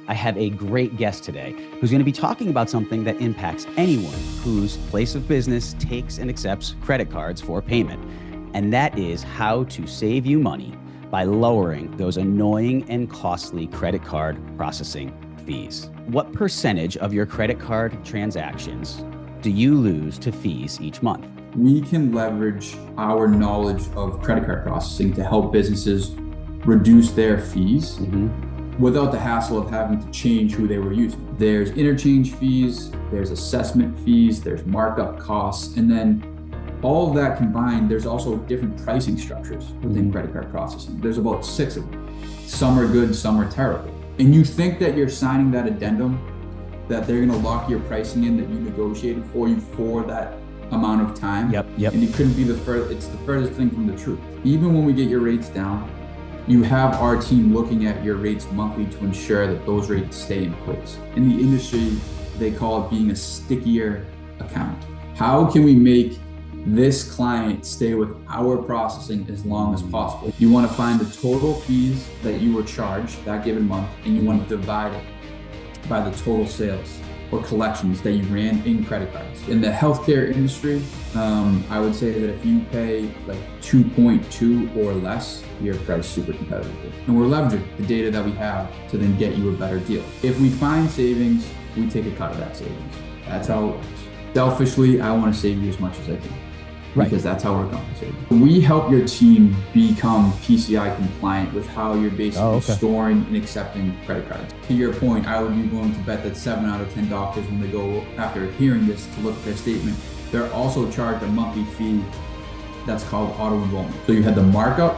I have a great guest today who's going to be talking about something that impacts anyone whose place of business takes and accepts credit cards for payment. And that is how to save you money by lowering those annoying and costly credit card processing fees. What percentage of your credit card transactions do you lose to fees each month? We can leverage our knowledge of credit card processing to help businesses reduce their fees without the hassle of having to change who they were using. There's interchange fees, there's assessment fees, there's markup costs, and then all of that combined, there's also different pricing structures within credit card processing. There's about 6 of them. Some are good, some are terrible. And you think that you're signing that addendum, that they're gonna lock your pricing in that you negotiated for you for that amount of time. Yep. And it couldn't be it's the furthest thing from the truth. Even when we get your rates down, you have our team looking at your rates monthly to ensure that those rates stay in place. In the industry, they call it being a stickier account. How can we make this client stay with our processing as long as possible? You want to find the total fees that you were charged that given month, and you want to divide it by the total sales or collections that you ran in credit cards. In the healthcare industry, I would say that if you pay like 2.2 or less, you're priced super competitively. And we're leveraging the data that we have to then get you a better deal. If we find savings, we take a cut of that savings. That's how it works. Selfishly, I want to save you as much as I can. Because that's how we're compensated. We help your team become PCI compliant with how you're basically storing and accepting credit cards. To your point, I would be willing to bet that 7 out of 10 doctors, when they go after hearing this to look at their statement, they're also charged a monthly fee that's called auto enrollment. So you had the markup,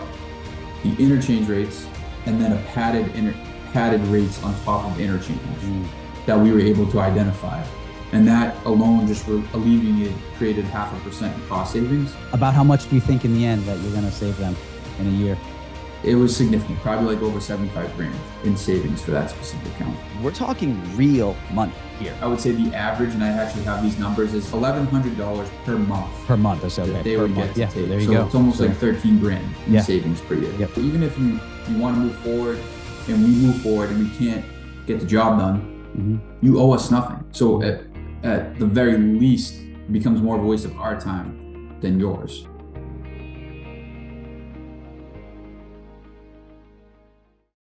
the interchange rates, and then a padded rates on top of interchange that we were able to identify. And that alone just created 0.5% in cost savings. About how much do you think in the end that you're going to save them in a year? It was significant, probably like over 75 grand in savings for that specific account. We're talking real money here. I would say the average, and I actually have these numbers, is $1,100 per month. Per month, that's okay. That they would get to take. There you go. It's almost like 13 grand in savings per year. Yep. Even if you want to move forward and we move forward and we can't get the job done, you owe us nothing. So at the very least, it becomes more of a waste of our time than yours.